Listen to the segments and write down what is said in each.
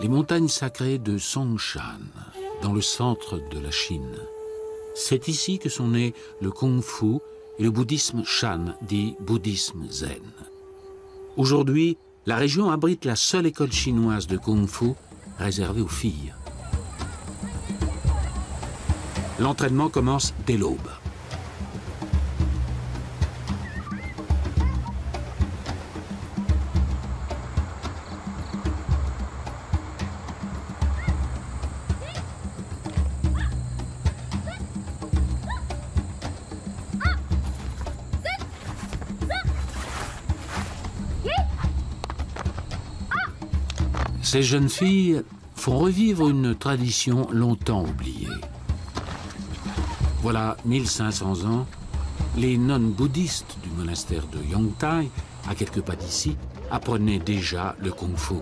les montagnes sacrées de Songshan, dans le centre de la Chine. C'est ici que sont nés le Kung-Fu et le bouddhisme Shan, dit bouddhisme zen. Aujourd'hui, la région abrite la seule école chinoise de Kung-Fu réservée aux filles. L'entraînement commence dès l'aube. Ces jeunes filles font revivre une tradition longtemps oubliée. Voilà 1500 ans, les nonnes bouddhistes du monastère de Yongtai, à quelques pas d'ici, apprenaient déjà le kung-fu.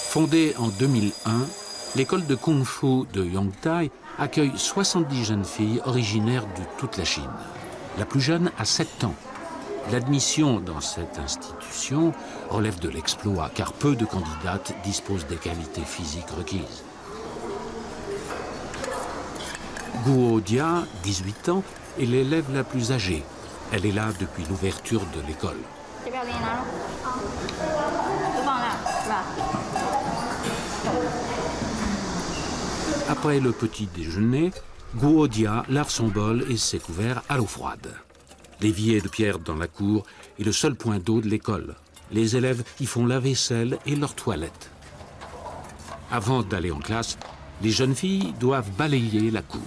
Fondée en 2001, l'école de Kung-Fu de Yongtai accueille 70 jeunes filles originaires de toute la Chine. La plus jeune a 7 ans. L'admission dans cette institution relève de l'exploit, car peu de candidates disposent des qualités physiques requises. Guo Dia, 18 ans, est l'élève la plus âgée. Elle est là depuis l'ouverture de l'école. Après le petit déjeuner, Guo Dia lave son bol et ses couverts à l'eau froide. L'évier de pierre dans la cour est le seul point d'eau de l'école. Les élèves y font la vaisselle et leur toilette. Avant d'aller en classe, les jeunes filles doivent balayer la cour.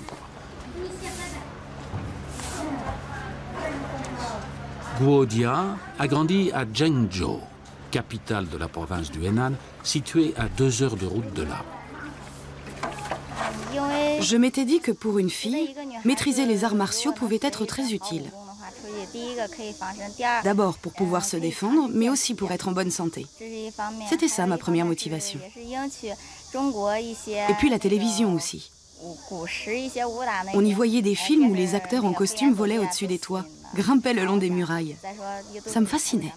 Guo Dia a grandi à Zhengzhou, capitale de la province du Henan, située à 2 heures de route de là. Je m'étais dit que pour une fille, maîtriser les arts martiaux pouvait être très utile. D'abord pour pouvoir se défendre, mais aussi pour être en bonne santé. C'était ça ma première motivation. Et puis la télévision aussi. On y voyait des films où les acteurs en costume volaient au-dessus des toits, grimpaient le long des murailles. Ça me fascinait.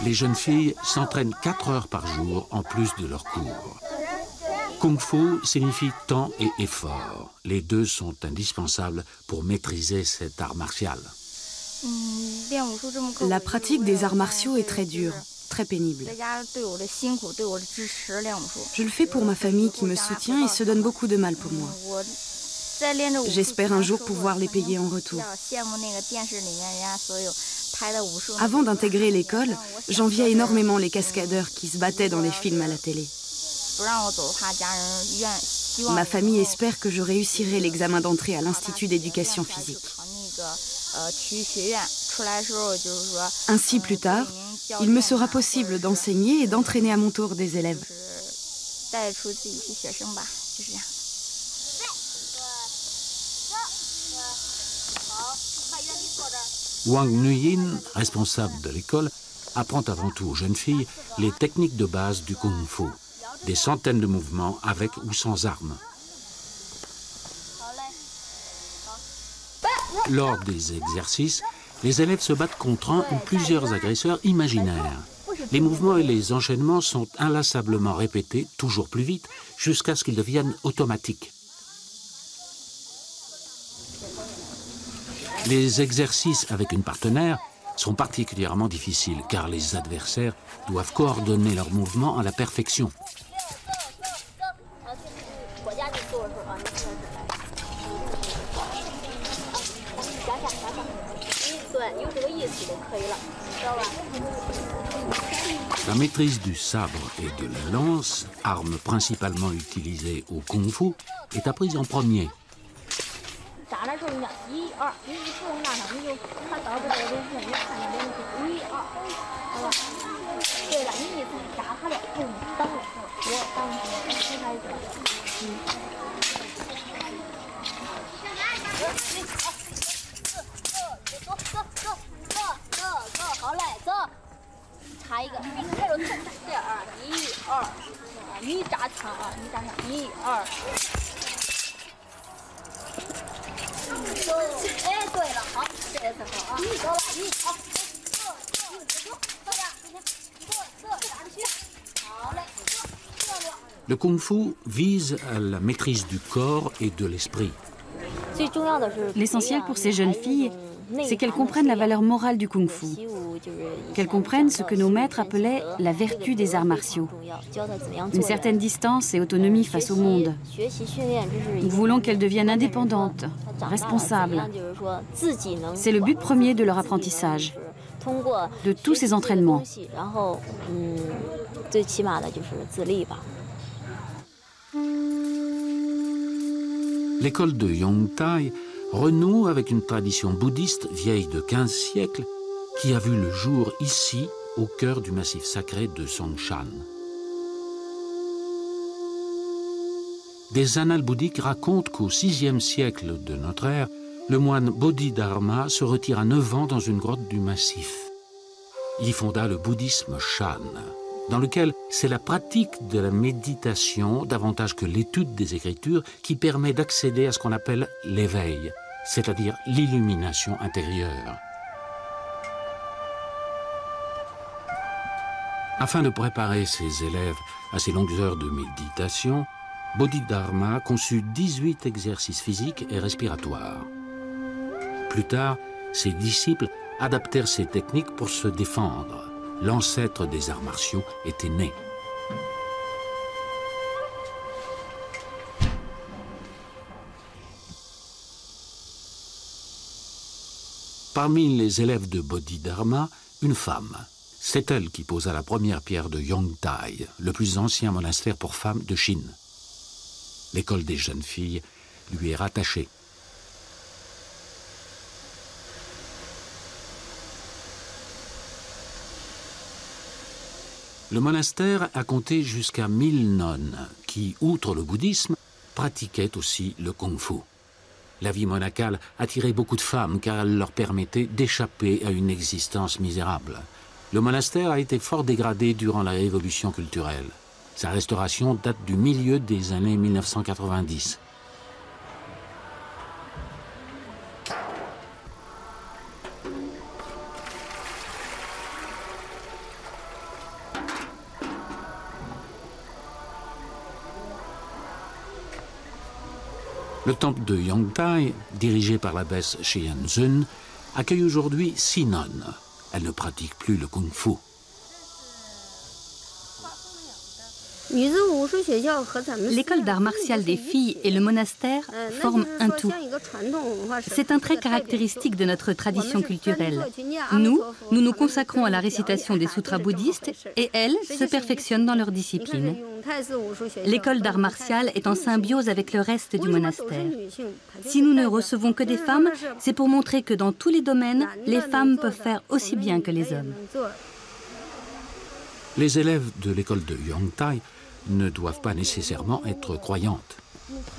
Les jeunes filles s'entraînent 4 heures par jour en plus de leurs cours. Kung Fu signifie temps et effort. Les deux sont indispensables pour maîtriser cet art martial. La pratique des arts martiaux est très dure, très pénible. Je le fais pour ma famille qui me soutient et se donne beaucoup de mal pour moi. J'espère un jour pouvoir les payer en retour. Avant d'intégrer l'école, j'enviais énormément les cascadeurs qui se battaient dans les films à la télé. Ma famille espère que je réussirai l'examen d'entrée à l'Institut d'éducation physique. Ainsi, plus tard, il me sera possible d'enseigner et d'entraîner à mon tour des élèves. Wang Nuyin, responsable de l'école, apprend avant tout aux jeunes filles les techniques de base du Kung Fu. Des centaines de mouvements avec ou sans armes. Lors des exercices, les élèves se battent contre un ou plusieurs agresseurs imaginaires. Les mouvements et les enchaînements sont inlassablement répétés, toujours plus vite, jusqu'à ce qu'ils deviennent automatiques. Les exercices avec une partenaire sont particulièrement difficiles car les adversaires doivent coordonner leurs mouvements à la perfection. La maîtrise du sabre et de la lance, arme principalement utilisée au kung-fu, est apprise en premier. Le kung-fu vise à la maîtrise du corps et de l'esprit. L'essentiel pour ces jeunes filles, c'est qu'elles comprennent la valeur morale du kung-fu, qu'elles comprennent ce que nos maîtres appelaient la vertu des arts martiaux, une certaine distance et autonomie face au monde. Nous voulons qu'elles deviennent indépendantes, responsables. C'est le but premier de leur apprentissage, de tous ces entraînements. L'école de Yongtai renoue avec une tradition bouddhiste vieille de 15 siècles qui a vu le jour ici, au cœur du massif sacré de Songshan. Des annales bouddhiques racontent qu'au VIe siècle de notre ère, le moine Bodhidharma se retire à 9 ans dans une grotte du massif. Il y fonda le bouddhisme Shan, dans lequel c'est la pratique de la méditation, davantage que l'étude des Écritures, qui permet d'accéder à ce qu'on appelle l'éveil, c'est-à-dire l'illumination intérieure. Afin de préparer ses élèves à ces longues heures de méditation, Bodhidharma conçut 18 exercices physiques et respiratoires. Plus tard, ses disciples adaptèrent ces techniques pour se défendre. L'ancêtre des arts martiaux était né. Parmi les élèves de Bodhidharma, une femme. C'est elle qui posa la première pierre de Yongtai, le plus ancien monastère pour femmes de Chine. L'école des jeunes filles lui est rattachée. Le monastère a compté jusqu'à 1000 nonnes qui, outre le bouddhisme, pratiquaient aussi le kung-fu. La vie monacale attirait beaucoup de femmes car elle leur permettait d'échapper à une existence misérable. Le monastère a été fort dégradé durant la révolution culturelle. Sa restauration date du milieu des années 1990. Le temple de Yongtai, dirigé par l'abbesse Shiyan-zun, accueille aujourd'hui 6 nonnes. Elles ne pratiquent plus le kung-fu. L'école d'art martial des filles et le monastère forment un tout. C'est un trait caractéristique de notre tradition culturelle. Nous nous consacrons à la récitation des sutras bouddhistes et elles se perfectionnent dans leur discipline. L'école d'art martial est en symbiose avec le reste du monastère. Si nous ne recevons que des femmes, c'est pour montrer que dans tous les domaines, les femmes peuvent faire aussi bien que les hommes. Les élèves de l'école de Yongtai ne doivent pas nécessairement être croyantes.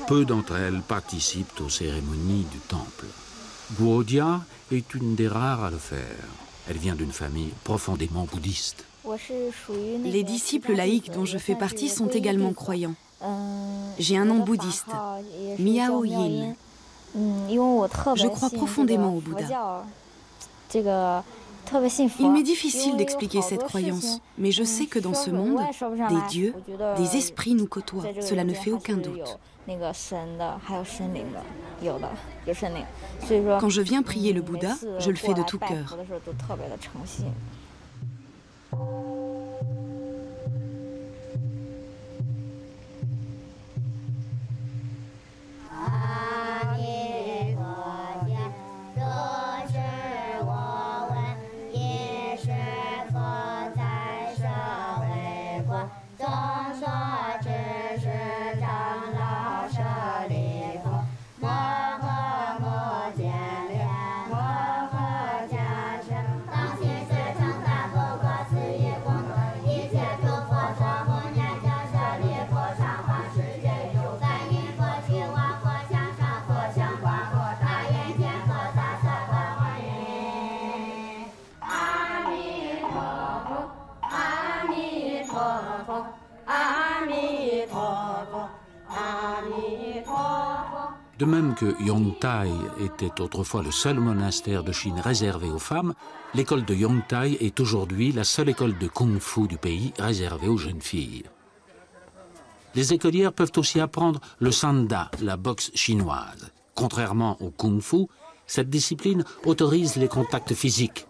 Peu d'entre elles participent aux cérémonies du temple. Guodia est une des rares à le faire. Elle vient d'une famille profondément bouddhiste. Les disciples laïcs dont je fais partie sont également croyants. J'ai un nom bouddhiste, Miao Yin. Je crois profondément au Bouddha. Il m'est difficile d'expliquer cette croyance, mais je sais que dans ce monde, des dieux, des esprits nous côtoient. Cela ne fait aucun doute. Quand je viens prier le Bouddha, je le fais de tout cœur. De même que Yongtai était autrefois le seul monastère de Chine réservé aux femmes, l'école de Yongtai est aujourd'hui la seule école de kung-fu du pays réservée aux jeunes filles. Les écolières peuvent aussi apprendre le sanda, la boxe chinoise. Contrairement au kung-fu, cette discipline autorise les contacts physiques.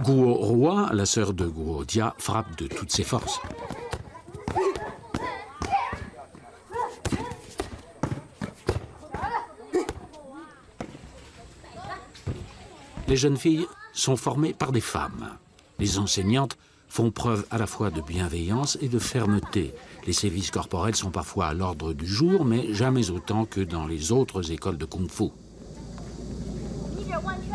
Guo Rua, la sœur de Guo Dia, frappe de toutes ses forces. Les jeunes filles sont formées par des femmes. Les enseignantes font preuve à la fois de bienveillance et de fermeté. Les sévices corporels sont parfois à l'ordre du jour, mais jamais autant que dans les autres écoles de kung-fu.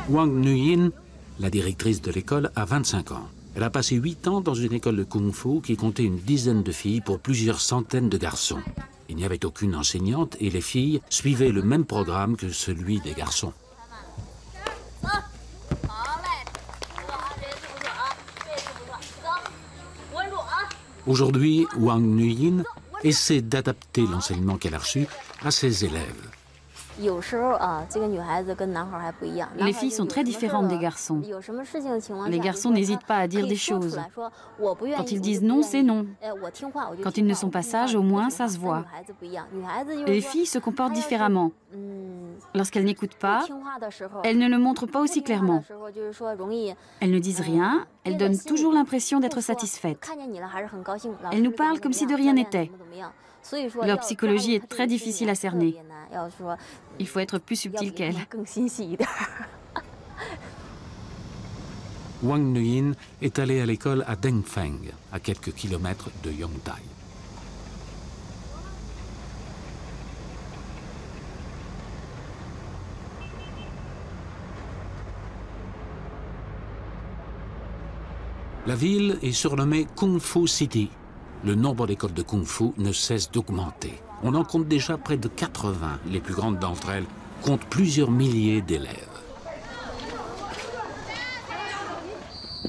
Wang Nuyin, la directrice de l'école, a 25 ans. Elle a passé 8 ans dans une école de kung-fu qui comptait une dizaine de filles pour plusieurs centaines de garçons. Il n'y avait aucune enseignante et les filles suivaient le même programme que celui des garçons. Aujourd'hui, Wang Nuyin essaie d'adapter l'enseignement qu'elle a reçu à ses élèves. Les filles sont très différentes des garçons. Les garçons n'hésitent pas à dire des choses. Quand ils disent non, c'est non. Quand ils ne sont pas sages, au moins, ça se voit. Les filles se comportent différemment. Lorsqu'elles n'écoutent pas, elles ne le montrent pas aussi clairement. Elles ne disent rien, elles donnent toujours l'impression d'être satisfaites. Elles nous parlent comme si de rien n'était. Leur psychologie est très difficile à cerner. Il faut être plus subtil qu'elle. Wang Nuyin est allée à l'école à Dengfeng, à quelques kilomètres de Yongtai. La ville est surnommée Kung Fu City. Le nombre d'écoles de Kung Fu ne cesse d'augmenter. On en compte déjà près de 80. Les plus grandes d'entre elles comptent plusieurs milliers d'élèves.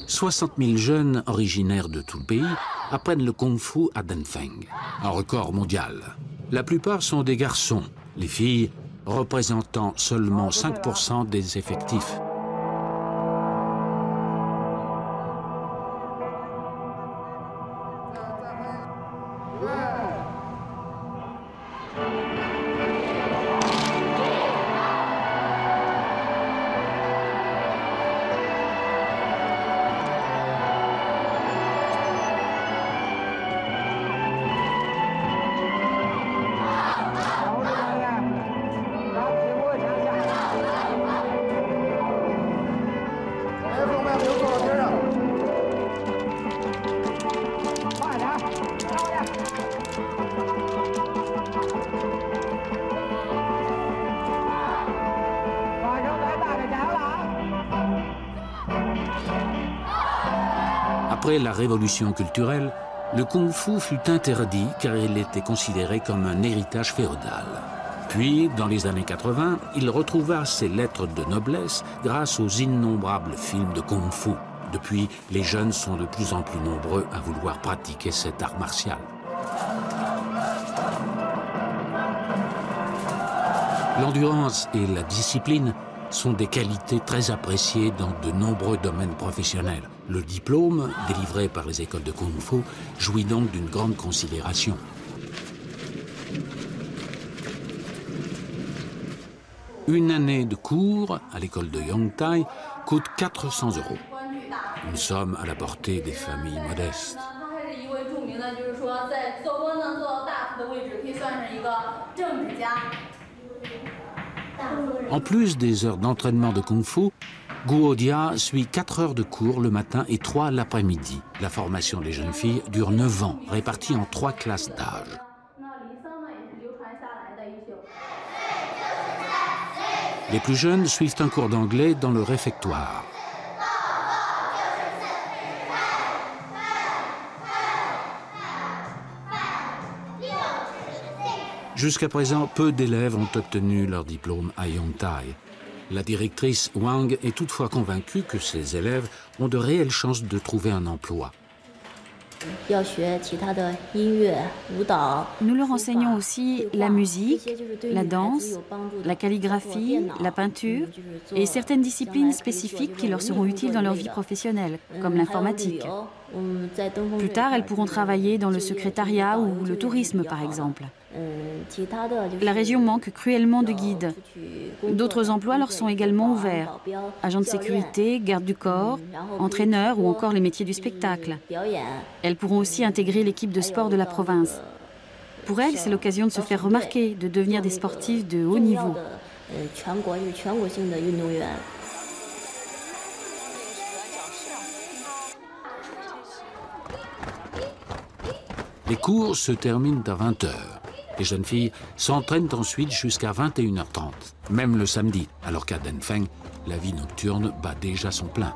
60 000 jeunes originaires de tout le pays apprennent le Kung Fu à Dengfeng, un record mondial. La plupart sont des garçons, les filles représentant seulement 5% des effectifs. Après la révolution culturelle, le kung-fu fut interdit car il était considéré comme un héritage féodal. Puis, dans les années 80, il retrouva ses lettres de noblesse grâce aux innombrables films de kung-fu. Depuis, les jeunes sont de plus en plus nombreux à vouloir pratiquer cet art martial. L'endurance et la discipline sont des qualités très appréciées dans de nombreux domaines professionnels. Le diplôme, délivré par les écoles de kung-fu, jouit donc d'une grande considération. Une année de cours à l'école de Yongtai coûte 400 €. Une somme à la portée des familles modestes. En plus des heures d'entraînement de kung-fu, Guo Dia suit 4 heures de cours le matin et 3 l'après-midi. La formation des jeunes filles dure 9 ans, répartie en 3 classes d'âge. Les plus jeunes suivent un cours d'anglais dans le réfectoire. Jusqu'à présent, peu d'élèves ont obtenu leur diplôme à Yongtai. La directrice Wang est toutefois convaincue que ces élèves ont de réelles chances de trouver un emploi. Nous leur enseignons aussi la musique, la danse, la calligraphie, la peinture et certaines disciplines spécifiques qui leur seront utiles dans leur vie professionnelle, comme l'informatique. Plus tard, elles pourront travailler dans le secrétariat ou le tourisme, par exemple. La région manque cruellement de guides. D'autres emplois leur sont également ouverts. Agents de sécurité, gardes du corps, entraîneurs ou encore les métiers du spectacle. Elles pourront aussi intégrer l'équipe de sport de la province. Pour elles, c'est l'occasion de se faire remarquer, de devenir des sportifs de haut niveau. Les cours se terminent à 20 h. Les jeunes filles s'entraînent ensuite jusqu'à 21 h 30, même le samedi, alors qu'à Denfeng, la vie nocturne bat déjà son plein.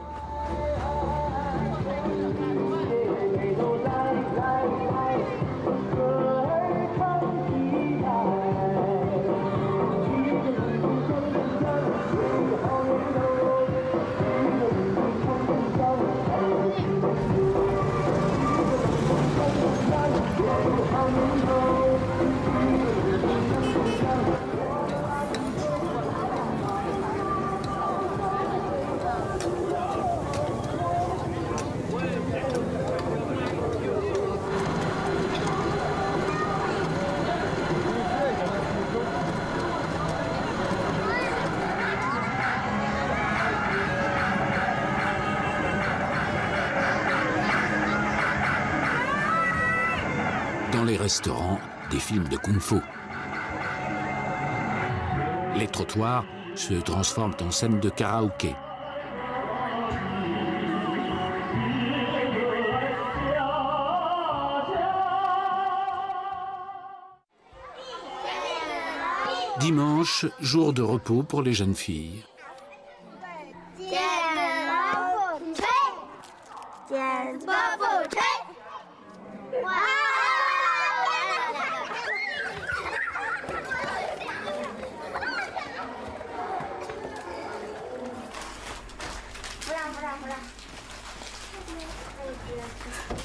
Dans les restaurants, des films de kung-fu. Les trottoirs se transforment en scènes de karaoké. Dimanche, jour de repos pour les jeunes filles.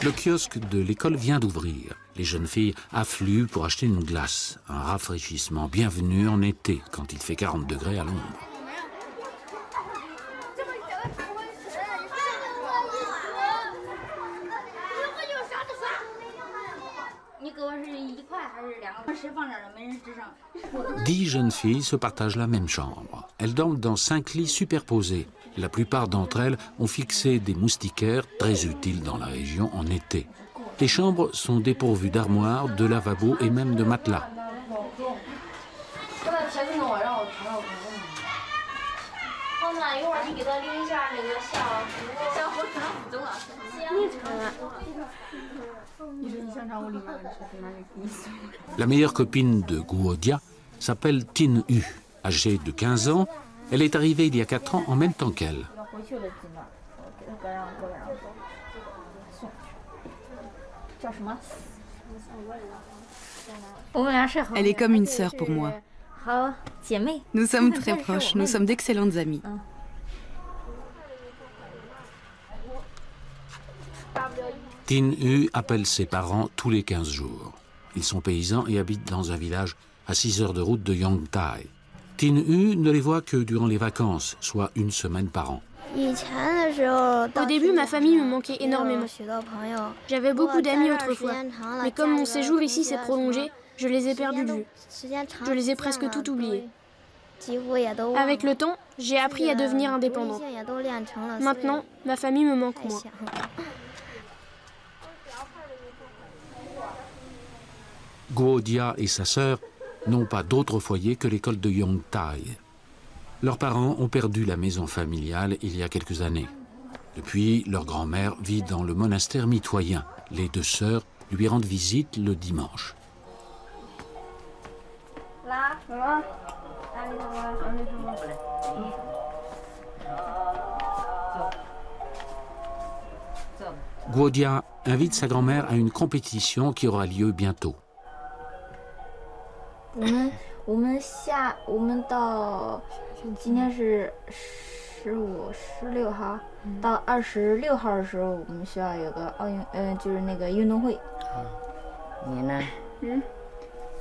Le kiosque de l'école vient d'ouvrir. Les jeunes filles affluent pour acheter une glace. Un rafraîchissement bienvenu en été, quand il fait 40 degrés à l'ombre. Dix jeunes filles se partagent la même chambre. Elles dorment dans 5 lits superposés. La plupart d'entre elles ont fixé des moustiquaires très utiles dans la région en été. Les chambres sont dépourvues d'armoires, de lavabos et même de matelas. La meilleure copine de Guodia s'appelle Tin Yu. Âgée de 15 ans, elle est arrivée il y a 4 ans en même temps qu'elle. Elle est comme une sœur pour moi. Nous sommes très proches, nous sommes d'excellentes amies. Tin Yu appelle ses parents tous les 15 jours. Ils sont paysans et habitent dans un village à 6 heures de route de Yongtai. Tin Yu ne les voit que durant les vacances, soit 1 semaine par an. Au début, ma famille me manquait énormément. J'avais beaucoup d'amis autrefois, mais comme mon séjour ici s'est prolongé, je les ai perdus de vue. Je les ai presque tout oubliés. Avec le temps, j'ai appris à devenir indépendant. Maintenant, ma famille me manque moins. Guodia et sa sœur n'ont pas d'autre foyer que l'école de Yongtai. Leurs parents ont perdu la maison familiale il y a quelques années. Depuis, leur grand-mère vit dans le monastère mitoyen. Les 2 sœurs lui rendent visite le dimanche. Guodia invite sa grand-mère à une compétition qui aura lieu bientôt.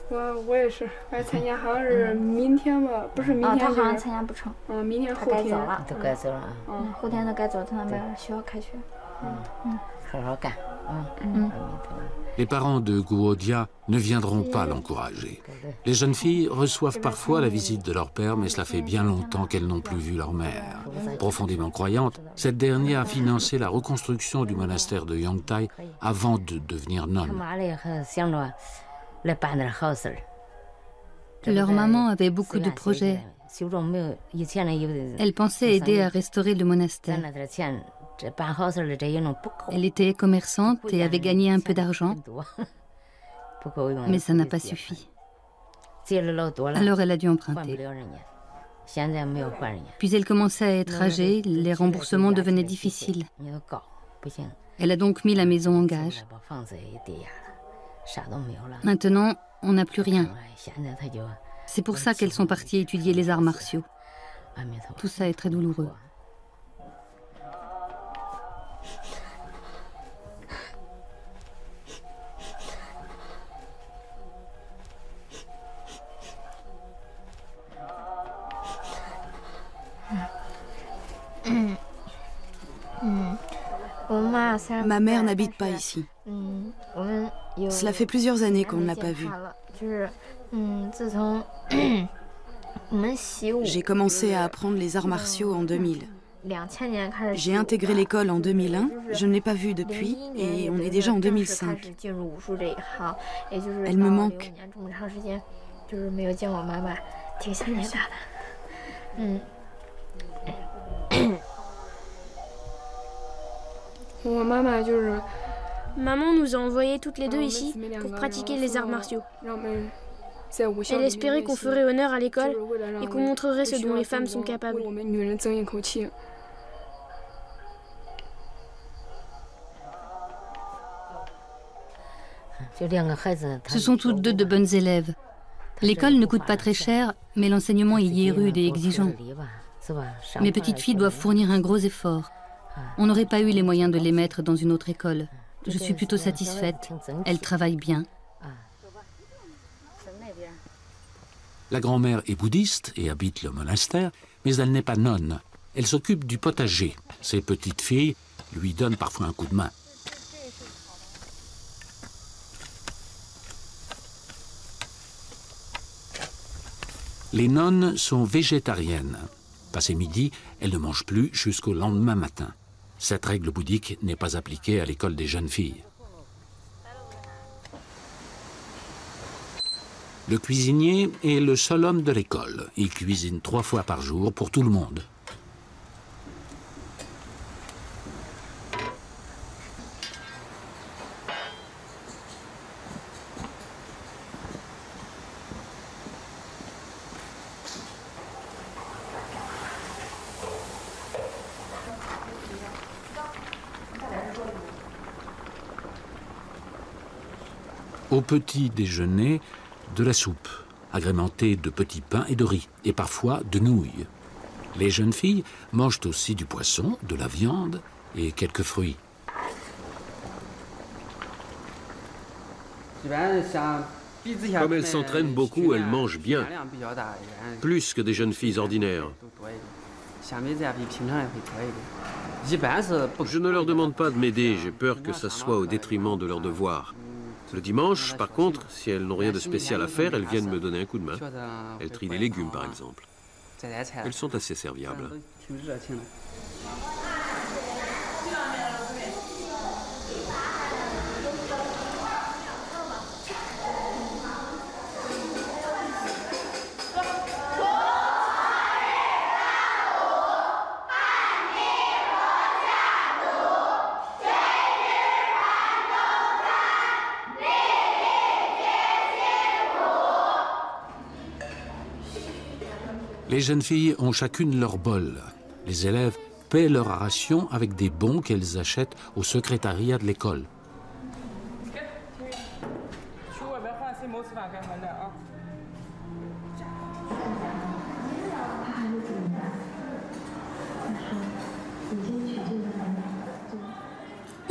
我也是，来参加好像是明天吧，不是明天。他好像参加不成。明天后天。他该走了。都该走了。后天都该走，他那边学校开学。好好干。Les parents de Guodia ne viendront pas l'encourager. Les jeunes filles reçoivent parfois la visite de leur père, mais cela fait bien longtemps qu'elles n'ont plus vu leur mère. Profondément croyante, cette dernière a financé la reconstruction du monastère de Yongtai avant de devenir nonne. Leur maman avait beaucoup de projets. Elle pensait aider à restaurer le monastère. Elle était commerçante et avait gagné un peu d'argent, mais ça n'a pas suffi. Alors elle a dû emprunter. Puis elle commençait à être âgée, les remboursements devenaient difficiles. Elle a donc mis la maison en gage. Maintenant, on n'a plus rien. C'est pour ça qu'elles sont parties étudier les arts martiaux. Tout ça est très douloureux. Ma mère n'habite pas ici. Cela fait plusieurs années qu'on ne l'a pas vue. J'ai commencé à apprendre les arts martiaux en 2000. J'ai intégré l'école en 2001, je ne l'ai pas vue depuis et on est déjà en 2005. Elle me manque. Maman nous a envoyés toutes les deux ici pour pratiquer les arts martiaux. Elle espérait qu'on ferait honneur à l'école et qu'on montrerait ce dont les femmes sont capables. Ce sont toutes deux de bonnes élèves. L'école ne coûte pas très cher, mais l'enseignement y est rude et exigeant. Mes petites filles doivent fournir un gros effort. On n'aurait pas eu les moyens de les mettre dans une autre école. Je suis plutôt satisfaite. Elles travaillent bien. La grand-mère est bouddhiste et habite le monastère, mais elle n'est pas nonne. Elle s'occupe du potager. Ses petites filles lui donnent parfois un coup de main. Les nonnes sont végétariennes. Passé midi, elles ne mangent plus jusqu'au lendemain matin. Cette règle bouddhique n'est pas appliquée à l'école des jeunes filles. Le cuisinier est le seul homme de l'école. Il cuisine 3 fois par jour pour tout le monde. Au petit déjeuner, de la soupe, agrémentée de petits pains et de riz, et parfois de nouilles. Les jeunes filles mangent aussi du poisson, de la viande et quelques fruits. Comme elles s'entraînent beaucoup, elles mangent bien, plus que des jeunes filles ordinaires. Je ne leur demande pas de m'aider, j'ai peur que ça soit au détriment de leurs devoirs. Le dimanche, par contre, si elles n'ont rien de spécial à faire, elles viennent me donner un coup de main. Elles trient les légumes, par exemple. Elles sont assez serviables. Les jeunes filles ont chacune leur bol. Les élèves paient leur ration avec des bons qu'elles achètent au secrétariat de l'école.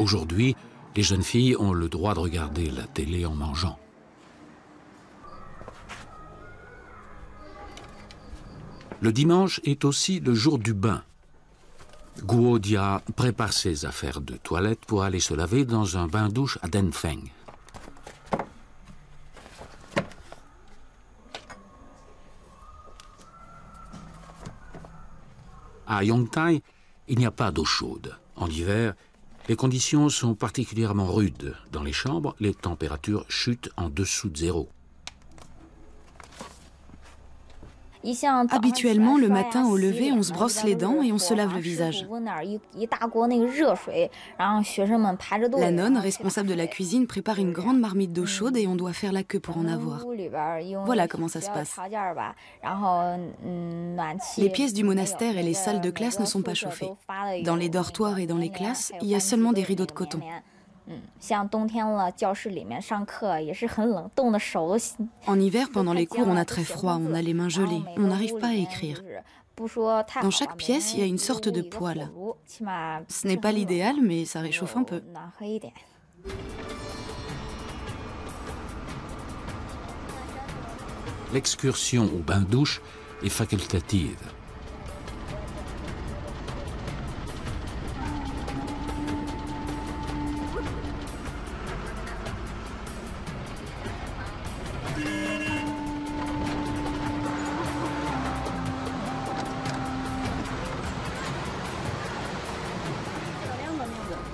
Aujourd'hui, les jeunes filles ont le droit de regarder la télé en mangeant. Le dimanche est aussi le jour du bain. Guo Dia prépare ses affaires de toilette pour aller se laver dans un bain-douche à Denfeng. À Yongtai, il n'y a pas d'eau chaude. En hiver, les conditions sont particulièrement rudes. Dans les chambres, les températures chutent en dessous de zéro. Habituellement, le matin au lever, on se brosse les dents et on se lave le visage. La nonne, responsable de la cuisine, prépare une grande marmite d'eau chaude et on doit faire la queue pour en avoir. Voilà comment ça se passe. Les pièces du monastère et les salles de classe ne sont pas chauffées. Dans les dortoirs et dans les classes, il y a seulement des rideaux de coton. En hiver, pendant les cours, on a très froid, on a les mains gelées, on n'arrive pas à écrire. Dans chaque pièce, il y a une sorte de poêle. Ce n'est pas l'idéal, mais ça réchauffe un peu. L'excursion au bain-douche est facultative.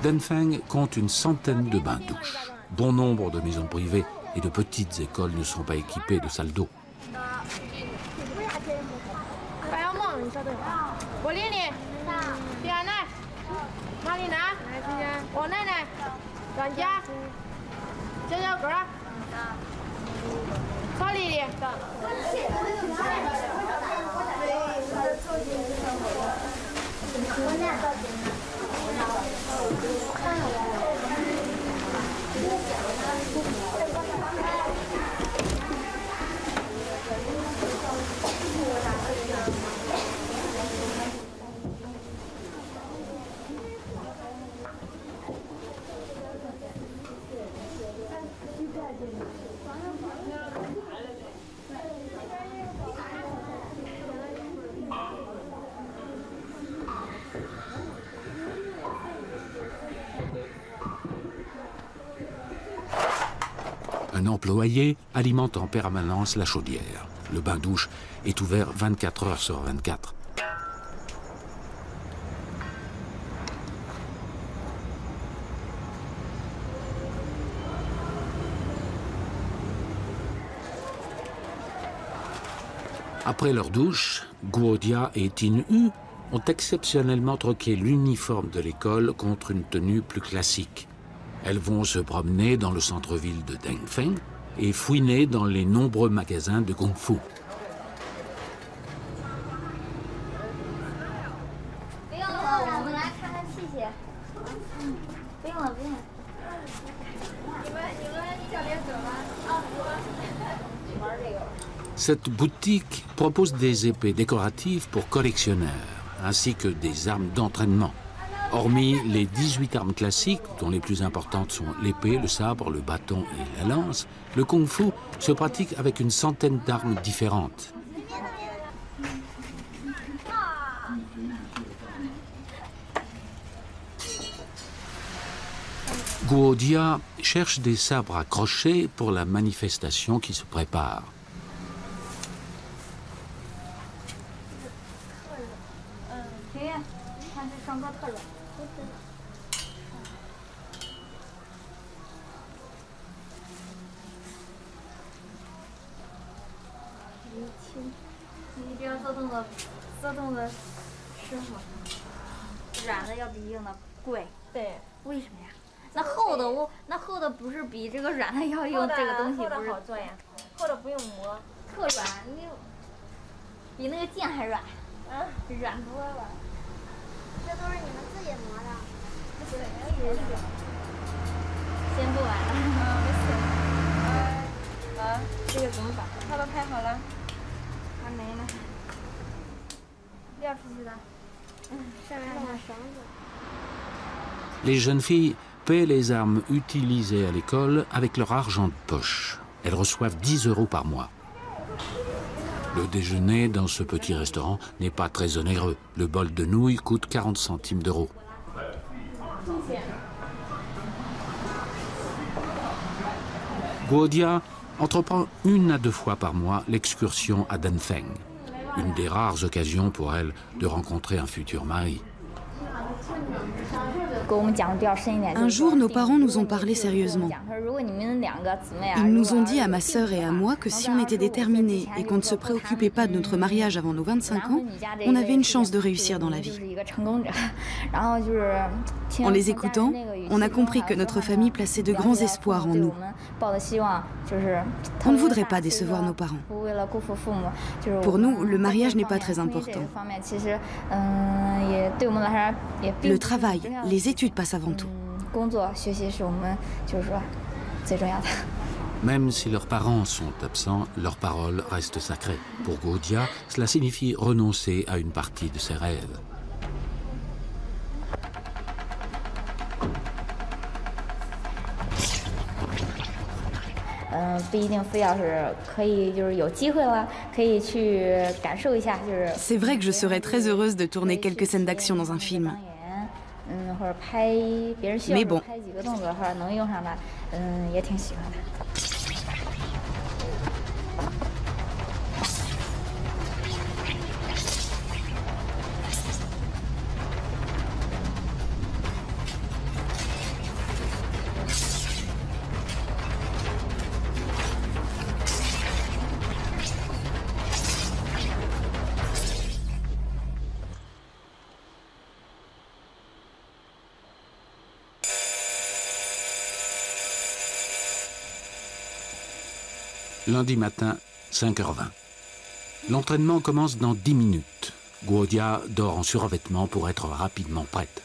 Denfeng compte une centaine de bains-douches. Bon nombre de maisons privées et de petites écoles ne sont pas équipées de salles d'eau. Un employé alimente en permanence la chaudière. Le bain-douche est ouvert 24 heures sur 24. Après leur douche, Guo Dia et Tin Hu ont exceptionnellement troqué l'uniforme de l'école contre une tenue plus classique. Elles vont se promener dans le centre-ville de Denfeng et fouiner dans les nombreux magasins de kung-fu. Cette boutique propose des épées décoratives pour collectionneurs, ainsi que des armes d'entraînement. Hormis les 18 armes classiques, dont les plus importantes sont l'épée, le sabre, le bâton et la lance, le kung-fu se pratique avec une centaine d'armes différentes. Guo Dia cherche des sabres à crochet pour la manifestation qui se prépare. Les jeunes filles paient les armes utilisées à l'école avec leur argent de poche. Elles reçoivent 10 € par mois. Le déjeuner dans ce petit restaurant n'est pas très onéreux. Le bol de nouilles coûte 40 centimes d'euros. Guodia entreprend 1 à 2 fois par mois l'excursion à Danfeng, une des rares occasions pour elle de rencontrer un futur mari. Un jour, nos parents nous ont parlé sérieusement. Ils nous ont dit à ma sœur et à moi que si on était déterminés et qu'on ne se préoccupait pas de notre mariage avant nos 25 ans, on avait une chance de réussir dans la vie. En les écoutant, on a compris que notre famille plaçait de grands espoirs en nous. On ne voudrait pas décevoir nos parents. Pour nous, le mariage n'est pas très important. Le travail, les études passent avant tout. Même si leurs parents sont absents, leur parole reste sacrée. Pour Guodia, cela signifie renoncer à une partie de ses rêves. C'est vrai que je serais très heureuse de tourner quelques scènes d'action dans un film. Mais bon. Lundi matin, 5h20. L'entraînement commence dans 10 minutes. Guodia dort en survêtement pour être rapidement prête.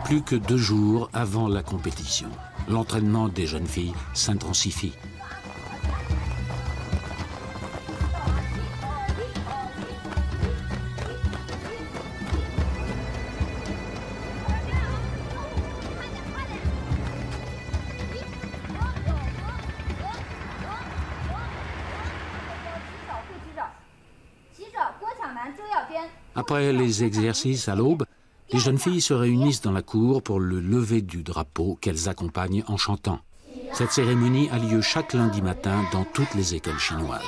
Plus que 2 jours avant la compétition, l'entraînement des jeunes filles s'intensifie. Après les exercices à l'aube, les jeunes filles se réunissent dans la cour pour le lever du drapeau qu'elles accompagnent en chantant. Cette cérémonie a lieu chaque lundi matin dans toutes les écoles chinoises.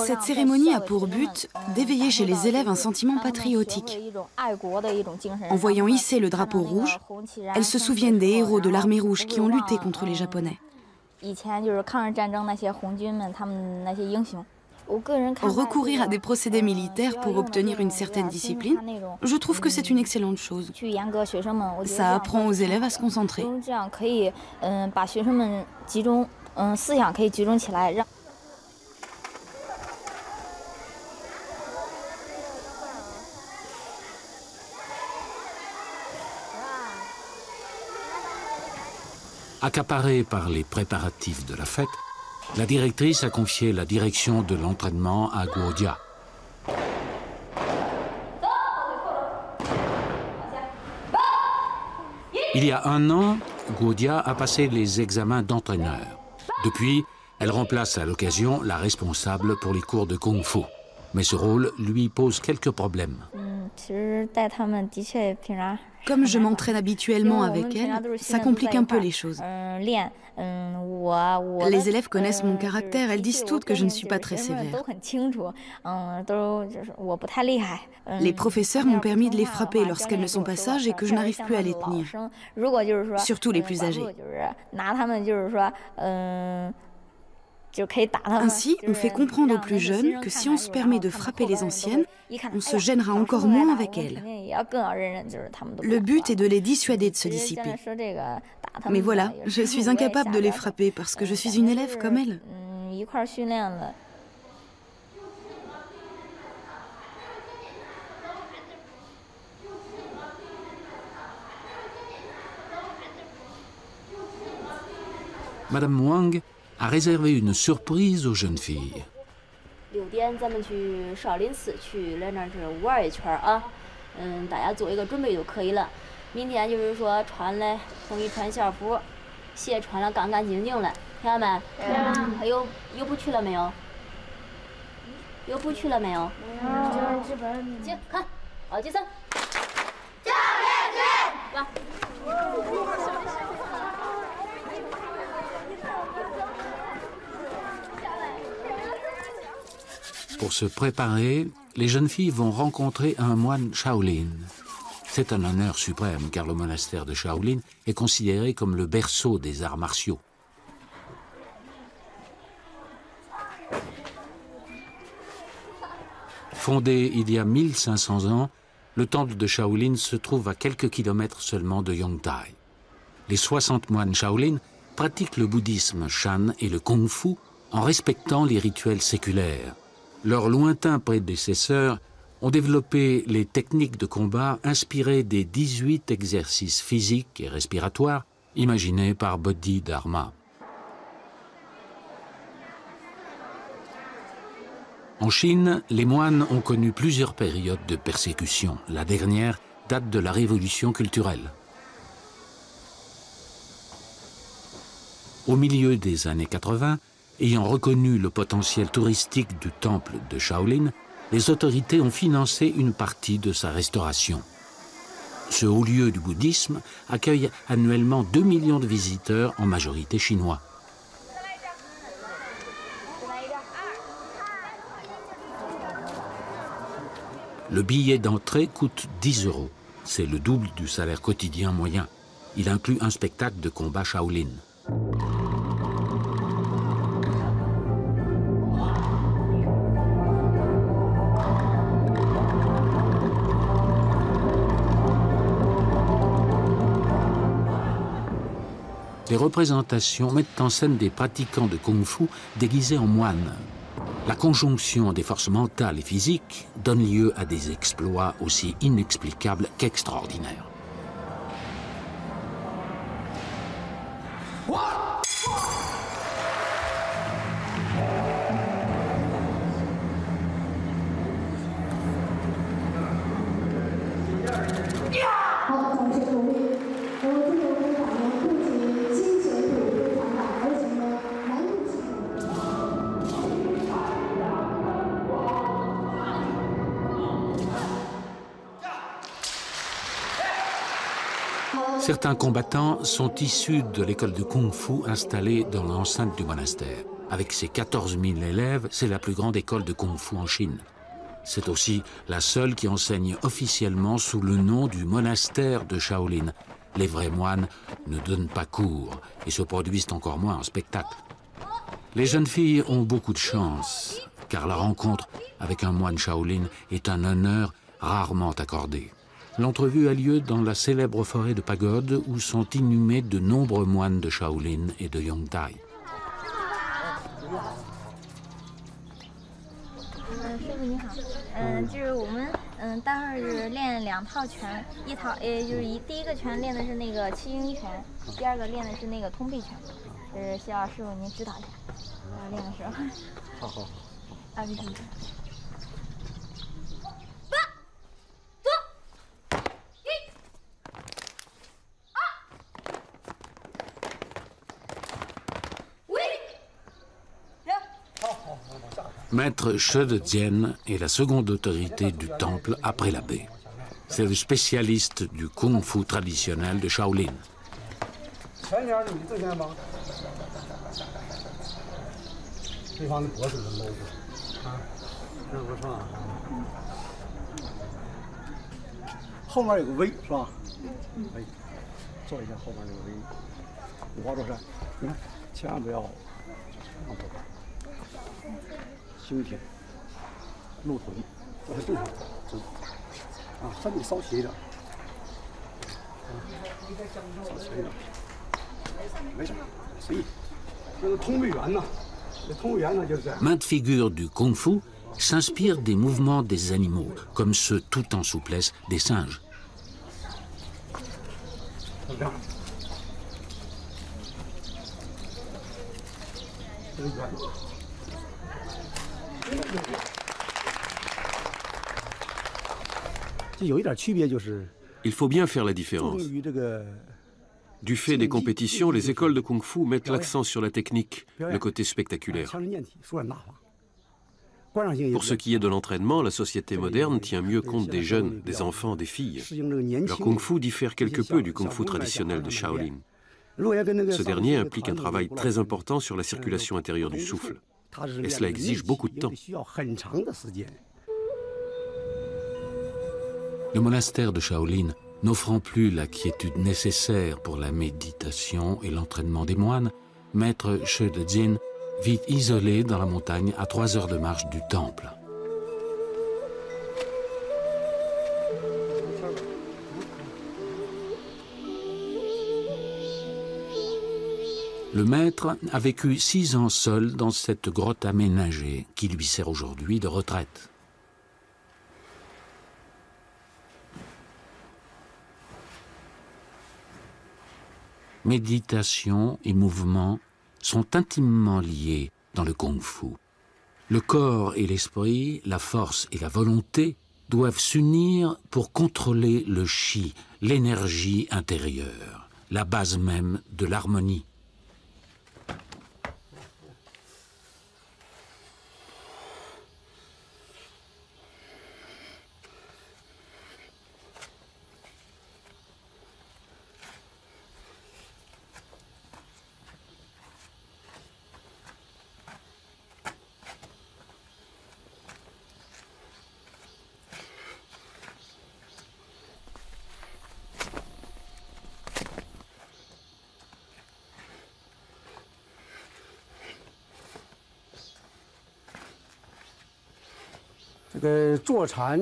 Cette cérémonie a pour but d'éveiller chez les élèves un sentiment patriotique. En voyant hisser le drapeau rouge, elles se souviennent des héros de l'armée rouge qui ont lutté contre les Japonais. Recourir à des procédés militaires pour obtenir une certaine discipline, je trouve que c'est une excellente chose. Ça apprend aux élèves à se concentrer. Accaparée par les préparatifs de la fête, la directrice a confié la direction de l'entraînement à Guodia. Il y a un an, Guodia a passé les examens d'entraîneur. Depuis, elle remplace à l'occasion la responsable pour les cours de kung-fu. Mais ce rôle lui pose quelques problèmes. Comme je m'entraîne habituellement avec elle, ça complique un peu les choses. Les élèves connaissent mon caractère, elles disent toutes que je ne suis pas très sévère. Les professeurs m'ont permis de les frapper lorsqu'elles ne sont pas sages et que je n'arrive plus à les tenir. Surtout les plus âgés. Ainsi, on fait comprendre aux plus jeunes que si on se permet de frapper les anciennes, on se gênera encore moins avec elles. Le but est de les dissuader de se dissiper. Mais voilà, je suis incapable de les frapper parce que je suis une élève comme elles. Madame Wang a réservé une surprise aux jeunes filles. Pour se préparer, les jeunes filles vont rencontrer un moine Shaolin. C'est un honneur suprême car le monastère de Shaolin est considéré comme le berceau des arts martiaux. Fondé il y a 1500 ans, le temple de Shaolin se trouve à quelques kilomètres seulement de Yongtai. Les 60 moines Shaolin pratiquent le bouddhisme Shan et le kung-fu en respectant les rituels séculaires. Leurs lointains prédécesseurs ont développé les techniques de combat inspirées des 18 exercices physiques et respiratoires imaginés par Bodhidharma. En Chine, les moines ont connu plusieurs périodes de persécution. La dernière date de la révolution culturelle. Au milieu des années 80, ayant reconnu le potentiel touristique du temple de Shaolin, les autorités ont financé une partie de sa restauration. Ce haut lieu du bouddhisme accueille annuellement 2 millions de visiteurs, en majorité chinois. Le billet d'entrée coûte 10 €. C'est le double du salaire quotidien moyen. Il inclut un spectacle de combat Shaolin. Les représentations mettent en scène des pratiquants de kung-fu déguisés en moines. La conjonction des forces mentales et physiques donne lieu à des exploits aussi inexplicables qu'extraordinaires. Certains combattants sont issus de l'école de kung-fu installée dans l'enceinte du monastère. Avec ses 14 000 élèves, c'est la plus grande école de kung-fu en Chine. C'est aussi la seule qui enseigne officiellement sous le nom du monastère de Shaolin. Les vrais moines ne donnent pas cours et se produisent encore moins en spectacle. Les jeunes filles ont beaucoup de chance, car la rencontre avec un moine Shaolin est un honneur rarement accordé. L'entrevue a lieu dans la célèbre forêt de Pagode où sont inhumés de nombreux moines de Shaolin et de Yongtai. Maître She de Tien est la seconde autorité du temple après l'abbé. C'est le spécialiste du kung-fu traditionnel de Shaolin. Maintes figures du kung-fu s'inspirent des mouvements des animaux, comme ceux tout en souplesse des singes. Il faut bien faire la différence. Du fait des compétitions, les écoles de kung-fu mettent l'accent sur la technique, le côté spectaculaire. Pour ce qui est de l'entraînement, la société moderne tient mieux compte des jeunes, des enfants, des filles. Leur kung-fu diffère quelque peu du kung-fu traditionnel de Shaolin. Ce dernier implique un travail très important sur la circulation intérieure du souffle. Et cela exige beaucoup de temps. Le monastère de Shaolin, n'offrant plus la quiétude nécessaire pour la méditation et l'entraînement des moines, Maître She de Tien vit isolé dans la montagne à 3 heures de marche du temple. Le maître a vécu 6 ans seul dans cette grotte aménagée qui lui sert aujourd'hui de retraite. Méditation et mouvement sont intimement liés dans le kung-fu. Le corps et l'esprit, la force et la volonté doivent s'unir pour contrôler le chi, l'énergie intérieure, la base même de l'harmonie.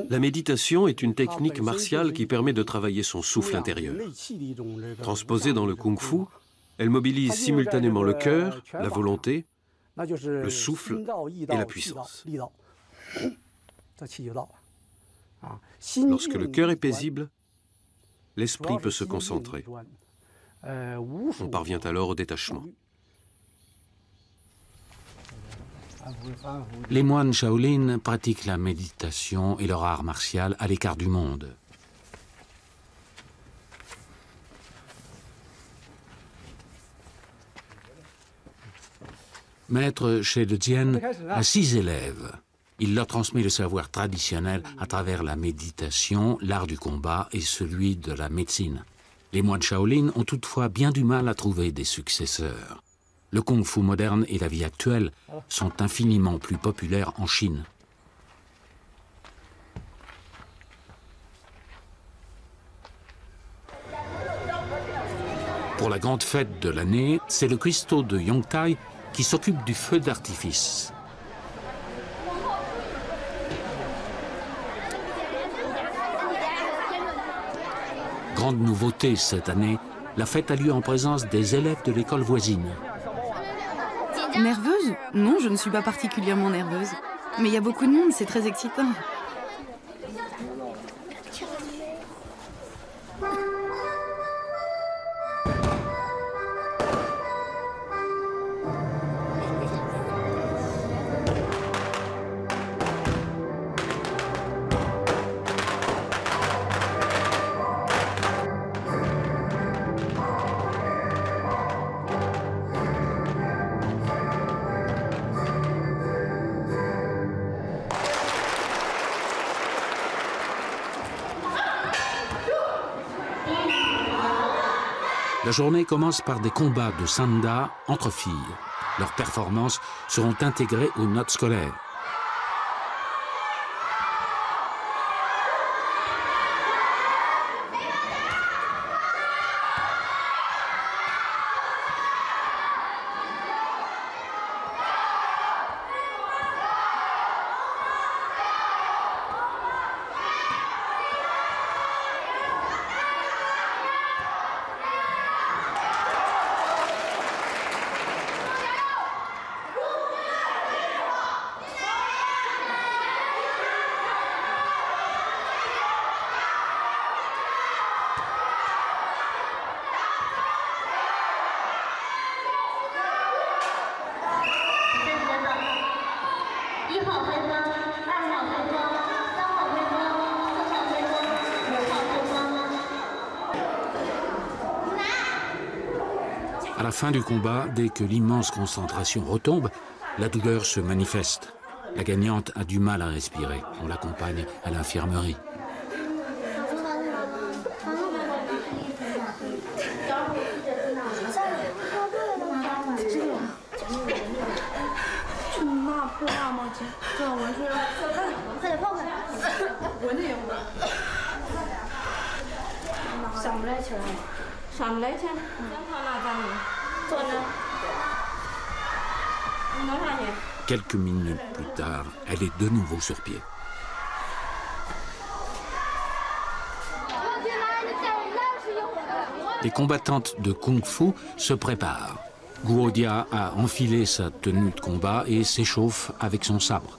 La méditation est une technique martiale qui permet de travailler son souffle intérieur. Transposée dans le kung-fu, elle mobilise simultanément le cœur, la volonté, le souffle et la puissance. Lorsque le cœur est paisible, l'esprit peut se concentrer. On parvient alors au détachement. Les moines Shaolin pratiquent la méditation et leur art martial à l'écart du monde. Maître She de Tien a 6 élèves. Il leur transmet le savoir traditionnel à travers la méditation, l'art du combat et celui de la médecine. Les moines Shaolin ont toutefois bien du mal à trouver des successeurs. Le kung-fu moderne et la vie actuelle sont infiniment plus populaires en Chine. Pour la grande fête de l'année, c'est le cuistot de Yongtai qui s'occupe du feu d'artifice. Grande nouveauté cette année, la fête a lieu en présence des élèves de l'école voisine. Nerveuse? Non, je ne suis pas particulièrement nerveuse. Mais il y a beaucoup de monde, c'est très excitant. La journée commence par des combats de sanda entre filles. Leurs performances seront intégrées aux notes scolaires. À la fin du combat, dès que l'immense concentration retombe, la douleur se manifeste. La gagnante a du mal à respirer. On l'accompagne à l'infirmerie. Quelques minutes plus tard, elle est de nouveau sur pied. Les combattantes de Kung-Fu se préparent. Guo Dia a enfilé sa tenue de combat et s'échauffe avec son sabre.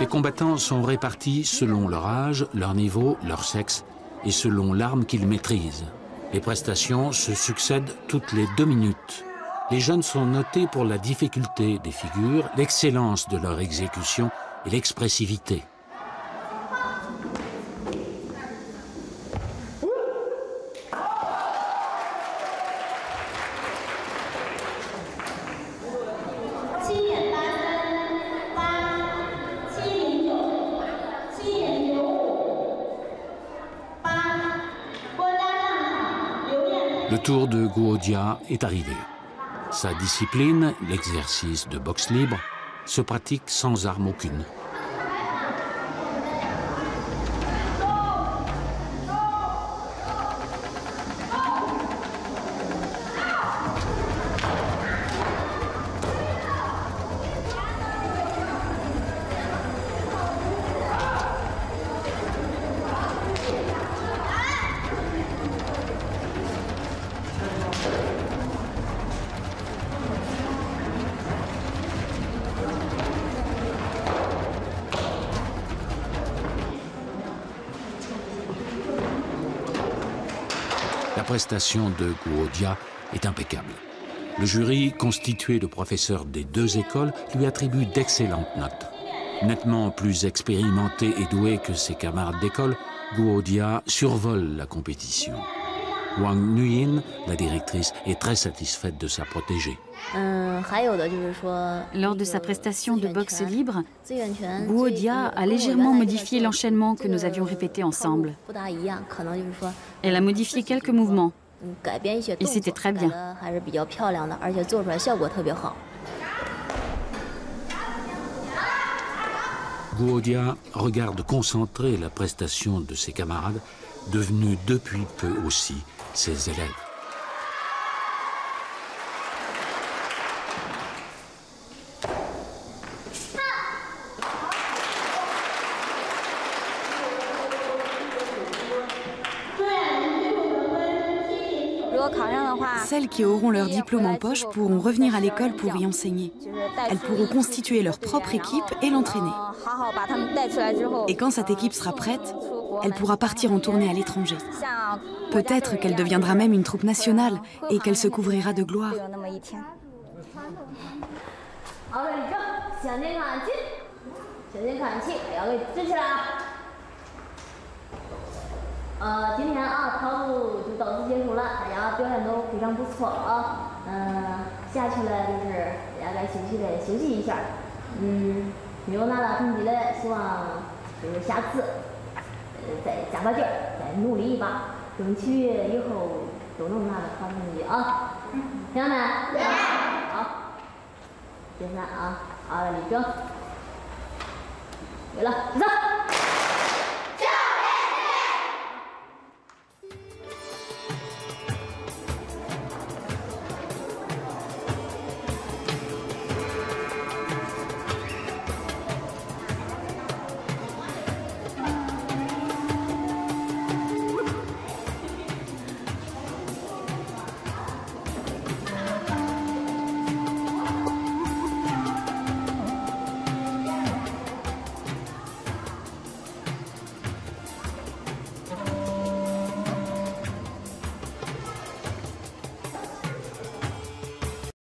Les combattants sont répartis selon leur âge, leur niveau, leur sexe et selon l'arme qu'ils maîtrisent. Les prestations se succèdent toutes les 2 minutes. Les jeunes sont notés pour la difficulté des figures, l'excellence de leur exécution et l'expressivité. Le tour de Guo Dia est arrivé. Sa discipline, l'exercice de boxe libre, se pratique sans arme aucune. La prestation de Guo Dia est impeccable. Le jury, constitué de professeurs des 2 écoles, lui attribue d'excellentes notes. Nettement plus expérimenté et doué que ses camarades d'école, Guo Dia survole la compétition. Wang Nuyin, la directrice, est très satisfaite de sa protégée. Lors de sa prestation de boxe libre, Guo Dia a légèrement modifié l'enchaînement que nous avions répété ensemble. Elle a modifié quelques mouvements, et c'était très bien. Guo Dia regarde concentré la prestation de ses camarades, devenus depuis peu aussi ses élèves. Celles qui auront leur diplôme en poche pourront revenir à l'école pour y enseigner. Elles pourront constituer leur propre équipe et l'entraîner. Et quand cette équipe sera prête, elle pourra partir en tournée à l'étranger. Peut-être qu'elle deviendra même une troupe nationale et qu'elle se couvrira de gloire. 下去了就是大概休息一下。没有拿到成绩的，希望就是下次再加把劲儿，再努力一把，争取以后都能拿到好成绩啊！听到没？好，解散啊！好，立正。对了，起走。